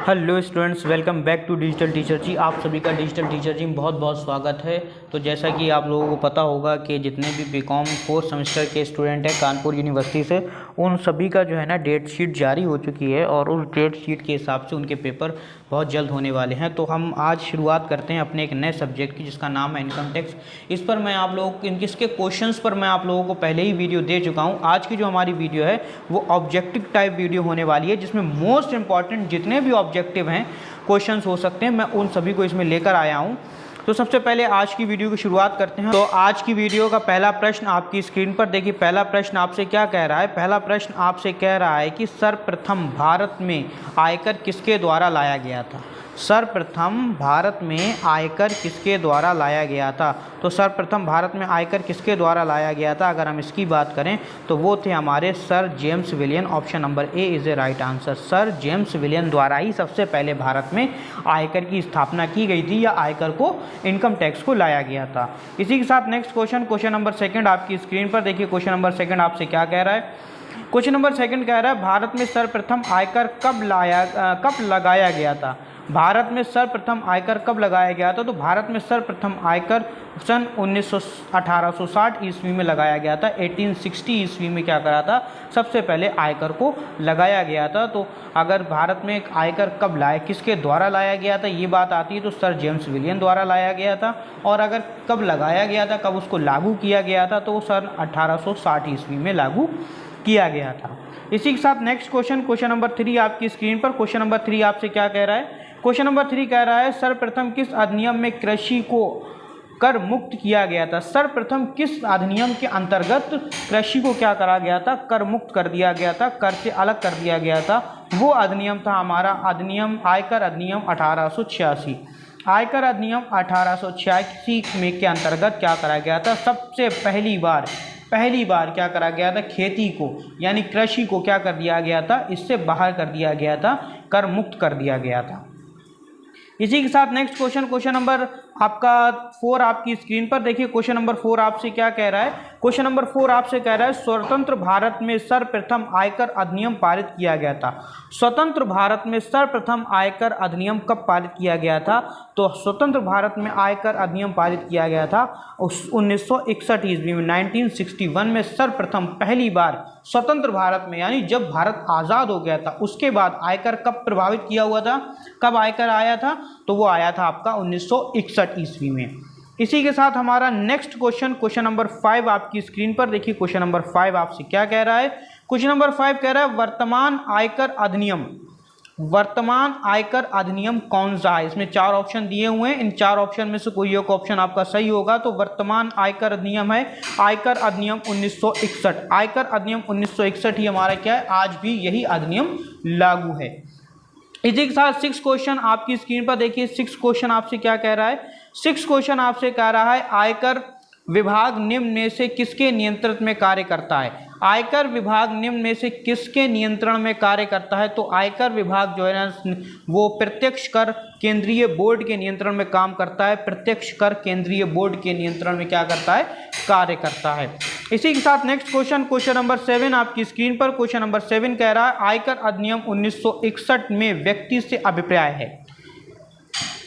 Hello students, welcome back to digital teacher ji. आप सभी का डिजिटल टीचर जी में बहुत बहुत स्वागत है। तो जैसा कि आप लोगों को पता होगा कि जितने भी बीकॉम 4th सेमेस्टर के स्टूडेंट हैं कानपुर यूनिवर्सिटी से, उन सभी का जो है ना डेट शीट जारी हो चुकी है और उस डेट शीट के हिसाब से उनके पेपर बहुत जल्द होने वाले हैं। तो हम आज शुरुआत करते हैं अपने एक नए सब्जेक्ट की, जिसका नाम है इनकम टैक्स। इस पर मैं आप लोगों को इसके क्वेश्चंस पर मैं आप लोगों को पहले ही वीडियो दे चुका हूँ। आज की जो हमारी वीडियो है वो ऑब्जेक्टिव टाइप वीडियो होने वाली है, जिसमें मोस्ट इंपॉर्टेंट जितने भी ऑब्जेक्टिव हैं, क्वेश्चंस हो सकते हैं, मैं उन सभी को इसमें लेकर आया हूं। तो सबसे पहले आज की वीडियो की शुरुआत करते हैं। तो आज की वीडियो का पहला प्रश्न आपकी स्क्रीन पर देखिए। पहला प्रश्न आपसे क्या कह रहा है? पहला प्रश्न आपसे कह रहा है कि सर्वप्रथम भारत में आयकर किसके द्वारा लाया गया था? सर्वप्रथम भारत में आयकर किसके द्वारा लाया गया था? तो सर्वप्रथम भारत में आयकर किसके द्वारा लाया गया था? अगर हम इसकी बात करें तो वो थे हमारे sir James William. Option number A is a right answer. Sir James William द्वारा ही सबसे पहले भारत में आयकर की स्थापना की गई थी, या आयकर को, इनकम टैक्स को लाया गया था। इसी के साथ नेक्स्ट क्वेश्चन नंबर सेकंड आपकी स्क्रीन पर देखिए। क्वेश्चन नंबर सेकंड आपसे क्या कह रहा है? क्वेश्चन नंबर सेकंड कह रहा है भारत में सर्वप्रथम आयकर कब लगाया गया था? भारत में सर्वप्रथम आयकर कब लगाया गया था? तो भारत में सर्वप्रथम आयकर सन 1860 ईस्वी में लगाया गया था। 1860 ईस्वी में क्या करा था? सबसे पहले आयकर को लगाया गया था। तो अगर भारत में आयकर कब लाया, किसके द्वारा लाया गया था, ये बात आती है तो सर जेम्स विलियन द्वारा लाया गया था। और अगर कब लगाया गया था, कब उसको लागू किया गया था, तो सन 1860 ईस्वी में लागू किया गया था। इसी के साथ नेक्स्ट क्वेश्चन नंबर 3 आपकी स्क्रीन पर। क्वेश्चन नंबर 3 आपसे क्या कह रहा है? क्वेश्चन नंबर 3 कह रहा है सर्वप्रथम किस अधिनियम में कृषि को कर मुक्त किया गया था? सर्वप्रथम किस अधिनियम के अंतर्गत कृषि को क्या करा गया था? कर मुक्त कर दिया गया था, कर से अलग कर दिया गया था। वो अधिनियम था हमारा अधिनियम, आयकर अधिनियम 1886। आयकर अधिनियम 1886 में के अंतर्गत क्या करा गया था? सबसे पहली बार क्या करा गया था? खेती को, यानी कृषि को क्या कर दिया गया था? इससे बाहर कर दिया गया था, कर मुक्त कर दिया गया था। इसी के साथ नेक्स्ट क्वेश्चन नंबर आपका 4 आपकी स्क्रीन पर देखिए। क्वेश्चन नंबर 4 आपसे क्या कह रहा है? क्वेश्चन नंबर 4 आपसे कह रहा है स्वतंत्र भारत में सर्वप्रथम आयकर अधिनियम पारित किया गया था। स्वतंत्र भारत में सर्वप्रथम आयकर अधिनियम कब पारित किया गया था? तो स्वतंत्र भारत में आयकर अधिनियम पारित किया गया था 1961 ईस्वी में। 1961 में सर्वप्रथम पहली बार स्वतंत्र भारत में, यानी जब भारत आज़ाद हो गया था उसके बाद आयकर कब प्रभावित किया हुआ था, कब आयकर आया था? तो वो आया था आपका 1961 ईस्वी में। इसी के साथ हमारा नेक्स्ट क्वेश्चन नंबर 5 आपकी स्क्रीन पर देखिए। क्वेश्चन नंबर 5 आपसे क्या कह रहा है? क्वेश्चन नंबर 5 कह रहा है वर्तमान आयकर अधिनियम कौन सा है? इसमें 4 ऑप्शन दिए हुए हैं। इन 4 ऑप्शन में से कोई एक ऑप्शन आपका सही होगा। तो वर्तमान आयकर अधिनियम है आयकर अधिनियम 1961। आयकर अधिनियम 1961 ही हमारा क्या है? आज भी यही अधिनियम लागू है। इसी के साथ 6 क्वेश्चन आपकी स्क्रीन पर देखिए। 6 क्वेश्चन आपसे क्या कह रहा है? 6 क्वेश्चन आपसे कह रहा है आयकर विभाग निम्न में से किसके नियंत्रण में कार्य करता है? आयकर विभाग निम्न में से किसके नियंत्रण में कार्य करता है? तो आयकर विभाग जो है ना, वो प्रत्यक्ष कर केंद्रीय बोर्ड के नियंत्रण में काम करता है। प्रत्यक्ष कर केंद्रीय बोर्ड के नियंत्रण में क्या करता है? कार्य करता है। इसी के साथ नेक्स्ट क्वेश्चन नंबर 7 आपकी स्क्रीन पर। क्वेश्चन नंबर 7 कह रहा है आयकर अधिनियम 1961 में व्यक्ति से अभिप्राय है।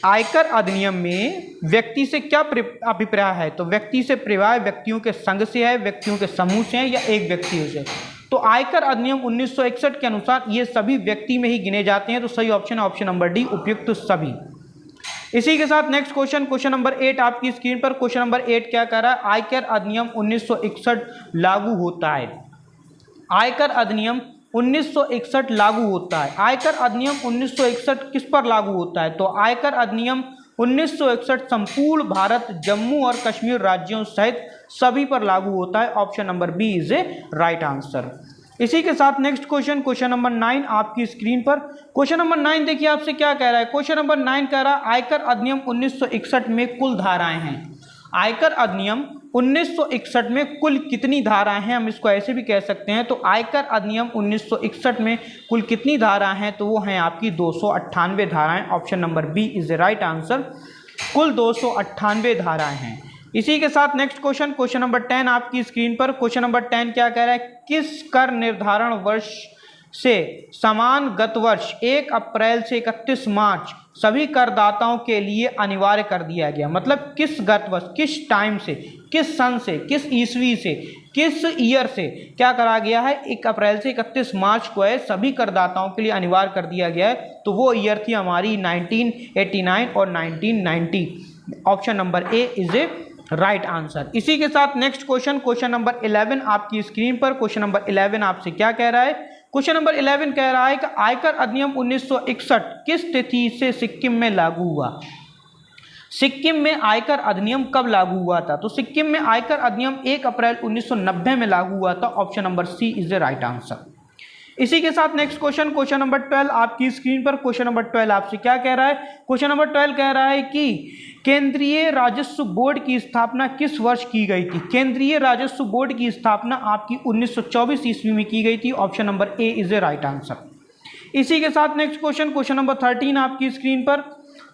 आयकर अधिनियम में व्यक्ति से क्या अभिप्राय है? तो व्यक्ति से अभिप्राय व्यक्तियों के संघ से है, व्यक्तियों के समूह से है, या एक व्यक्ति से? तो आयकर अधिनियम 1961 के अनुसार ये सभी व्यक्ति में ही गिने जाते हैं। तो सही ऑप्शन है ऑप्शन नंबर डी, उपयुक्त सभी। इसी के साथ नेक्स्ट क्वेश्चन नंबर 8 आपकी स्क्रीन पर। क्वेश्चन नंबर 8 क्या कह रहा है? आयकर अधिनियम 1961 लागू होता है। आयकर अधिनियम 1961 लागू होता है। आयकर अधिनियम 1961 किस पर लागू होता है? तो आयकर अधिनियम 1961 संपूर्ण भारत, जम्मू और कश्मीर राज्यों सहित सभी पर लागू होता है। Option number B is a right answer. इसी के साथ नेक्स्ट क्वेश्चन नंबर 9 आपकी स्क्रीन पर। क्वेश्चन नंबर 9 देखिए आपसे क्या कह रहा है? क्वेश्चन नंबर 9 कह रहा है आयकर अधिनियम 1961 में कुल धाराएं हैं। आयकर अधिनियम 1961 में कुल कितनी धाराएं हैं? हम इसको ऐसे भी कह सकते हैं। तो आयकर अधिनियम 1961 में कुल कितनी धाराएं हैं? तो वो हैं आपकी 298 धाराएं। Option number B is the right answer. कुल 298 धाराएं हैं। इसी के साथ नेक्स्ट क्वेश्चन नंबर 10 आपकी स्क्रीन पर। क्वेश्चन नंबर 10 क्या कह रहा है? किस कर निर्धारण वर्ष से समान गत वर्ष 1 अप्रैल से 31 मार्च सभी करदाताओं के लिए अनिवार्य कर दिया गया। मतलब किस गत वर्ष, किस टाइम से, किस सन से, किस ईस्वी से, किस ईयर से क्या करा गया है, 1 अप्रैल से 31 मार्च को है सभी करदाताओं के लिए अनिवार्य कर दिया गया है। तो वो ईयर थी हमारी 1989 और 1990। Option number A is a right answer. इसी के साथ नेक्स्ट क्वेश्चन, क्वेश्चन नंबर 11 आपकी स्क्रीन पर। क्वेश्चन नंबर 11 आपसे क्या कह रहा है? क्वेश्चन नंबर 11 कह रहा है कि आयकर अधिनियम 1961 किस तिथि से सिक्किम में लागू हुआ? सिक्किम में आयकर अधिनियम कब लागू हुआ था? तो सिक्किम में आयकर अधिनियम 1 अप्रैल 1990 में लागू हुआ था। Option number C is the right answer. इसी के साथ नेक्स्ट क्वेश्चन, क्वेश्चन नंबर 12 आपकी स्क्रीन पर। क्वेश्चन नंबर 12 आपसे क्या कह रहा है? क्वेश्चन नंबर 12 कह रहा है कि केंद्रीय राजस्व बोर्ड की स्थापना किस वर्ष की गई थी? केंद्रीय राजस्व बोर्ड की स्थापना आपकी 1924 ईस्वी में की गई थी। Option number A is a right answer. इसी के साथ नेक्स्ट क्वेश्चन, क्वेश्चन नंबर 13 आपकी स्क्रीन पर।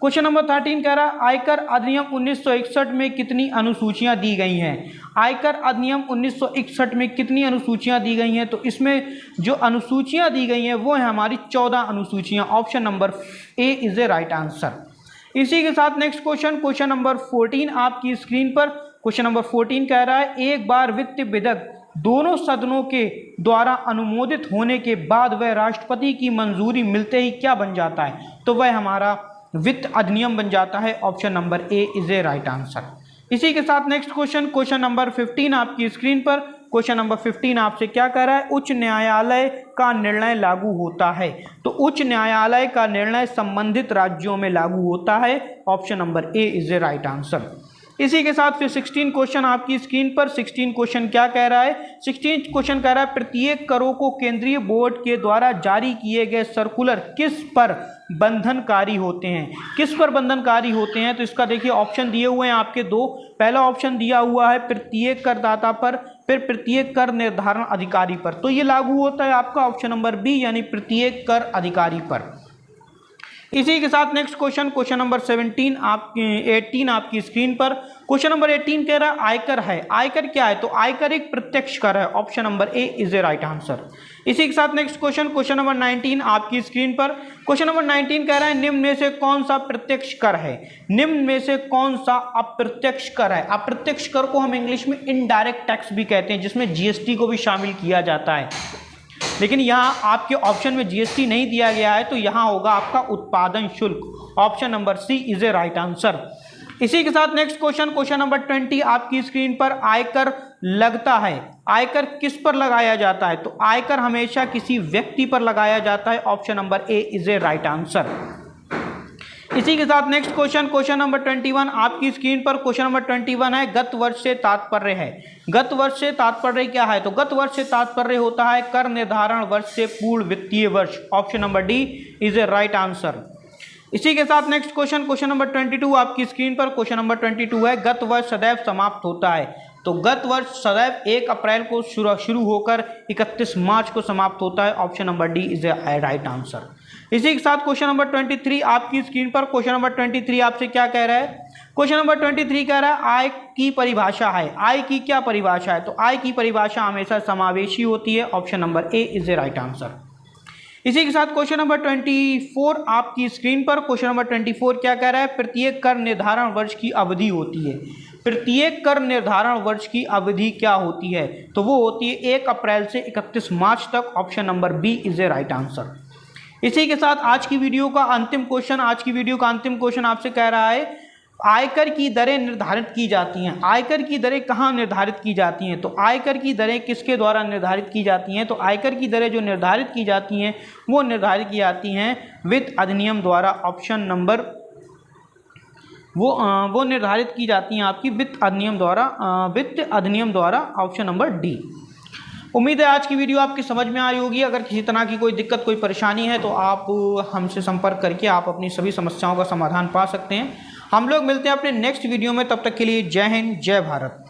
क्वेश्चन नंबर 13 कह रहा है आयकर अधिनियम 1961 में कितनी अनुसूचियां दी गई हैं? आयकर अधिनियम 1961 में कितनी अनुसूचियां दी गई हैं? तो इसमें जो अनुसूचियां दी गई हैं वो है हमारी 14 अनुसूचियां। Option number A is a right answer. इसी के साथ नेक्स्ट क्वेश्चन, क्वेश्चन नंबर 14 आपकी स्क्रीन पर। क्वेश्चन नंबर 14 कह रहा है एक बार वित्त विधेयक दोनों सदनों के द्वारा अनुमोदित होने के बाद वह राष्ट्रपति की मंजूरी मिलते ही क्या बन जाता है? तो वह हमारा वित्त अधिनियम बन जाता है। Option number A is a right answer. इसी के साथ नेक्स्ट क्वेश्चन, क्वेश्चन नंबर 15 आपकी स्क्रीन पर। क्वेश्चन नंबर 15 आपसे क्या कह रहा है? उच्च न्यायालय का निर्णय लागू होता है। तो उच्च न्यायालय का निर्णय संबंधित राज्यों में लागू होता है। Option number A is a right answer. इसी के साथ फिर 16 क्वेश्चन आपकी स्क्रीन पर। 16 क्वेश्चन क्या कह रहा है? 16 क्वेश्चन कह रहा है प्रत्येक करों को केंद्रीय बोर्ड के द्वारा जारी किए गए सर्कुलर किस पर बंधनकारी होते हैं? किस पर बंधनकारी होते हैं? तो इसका देखिए ऑप्शन दिए हुए हैं आपके दो। पहला ऑप्शन दिया हुआ है प्रत्येक करदाता पर, फिर प्रत्येक कर निर्धारण अधिकारी पर। तो ये लागू होता है आपका ऑप्शन नंबर बी यानी प्रत्येक कर अधिकारी पर। इसी के साथ नेक्स्ट क्वेश्चन, क्वेश्चन नंबर 18 आपकी स्क्रीन पर। क्वेश्चन नंबर 18 कह रहा है आयकर है। आयकर क्या है? तो आयकर एक प्रत्यक्ष कर है। Option number A is a right answer. इसी के साथ नेक्स्ट क्वेश्चन, क्वेश्चन नंबर 19 आपकी स्क्रीन पर। क्वेश्चन नंबर 19 कह रहा है निम्न में से कौन सा प्रत्यक्ष कर है? निम्न में से कौन सा अप्रत्यक्ष कर है? अप्रत्यक्ष कर को हम इंग्लिश में इनडायरेक्ट टैक्स भी कहते हैं, जिसमें जीएसटी को भी शामिल किया जाता है। लेकिन यहाँ आपके ऑप्शन में जीएसटी नहीं दिया गया है, तो यहाँ होगा आपका उत्पादन शुल्क। Option number C is a right answer. इसी के साथ नेक्स्ट क्वेश्चन, क्वेश्चन नंबर 20 आपकी स्क्रीन पर। आयकर लगता है। आयकर किस पर लगाया जाता है? तो आयकर हमेशा किसी व्यक्ति पर लगाया जाता है। Option number A is a right answer. इसी के साथ नेक्स्ट क्वेश्चन, क्वेश्चन नंबर 21 आपकी स्क्रीन पर। क्वेश्चन नंबर 21 है गत वर्ष से तात्पर्य है। गत वर्ष से तात्पर्य क्या है? तो गत वर्ष से तात्पर्य होता है कर निर्धारण वर्ष से पूर्ण वित्तीय वर्ष। Option number D is a right answer. इसी के साथ नेक्स्ट क्वेश्चन, क्वेश्चन नंबर 22 आपकी स्क्रीन पर। क्वेश्चन नंबर 22 है गत वर्ष सदैव समाप्त होता है। तो गत वर्ष सदैव 1 अप्रैल को शुरू होकर 31 मार्च को समाप्त होता है। Option number D is a right answer. इसी के साथ क्वेश्चन नंबर 23 आपकी स्क्रीन पर। क्वेश्चन नंबर 23 आपसे क्या कह रहा है? क्वेश्चन नंबर 23 कह रहा है आय की परिभाषा है। आय की क्या परिभाषा है? तो आय की परिभाषा हमेशा समावेशी होती है। Option number A is a right answer. इसी के साथ क्वेश्चन नंबर 24 आपकी स्क्रीन पर। क्वेश्चन नंबर 24 क्या कह रहा है? प्रत्येक कर निर्धारण वर्ष की अवधि होती है। प्रत्येक कर निर्धारण वर्ष की अवधि क्या होती है? तो वो होती है 1 अप्रैल से 31 मार्च तक। Option number B is a right answer. इसी के साथ आज की वीडियो का अंतिम क्वेश्चन आपसे कह रहा है आयकर की दरें निर्धारित की जाती हैं। आयकर की दरें कहाँ निर्धारित की जाती हैं? तो आयकर की दरें किसके द्वारा निर्धारित की जाती हैं? तो आयकर की दरें जो निर्धारित की जाती हैं वो निर्धारित की जाती हैं वित्त अधिनियम द्वारा। ऑप्शन नंबर वो निर्धारित की जाती हैं आपकी वित्त अधिनियम द्वारा। Option number D. उम्मीद है आज की वीडियो आपकी समझ में आई होगी। अगर किसी तरह की कोई दिक्कत, कोई परेशानी है तो आप हमसे संपर्क करके आप अपनी सभी समस्याओं का समाधान पा सकते हैं। हम लोग मिलते हैं अपने नेक्स्ट वीडियो में। तब तक के लिए जय हिंद, जय भारत।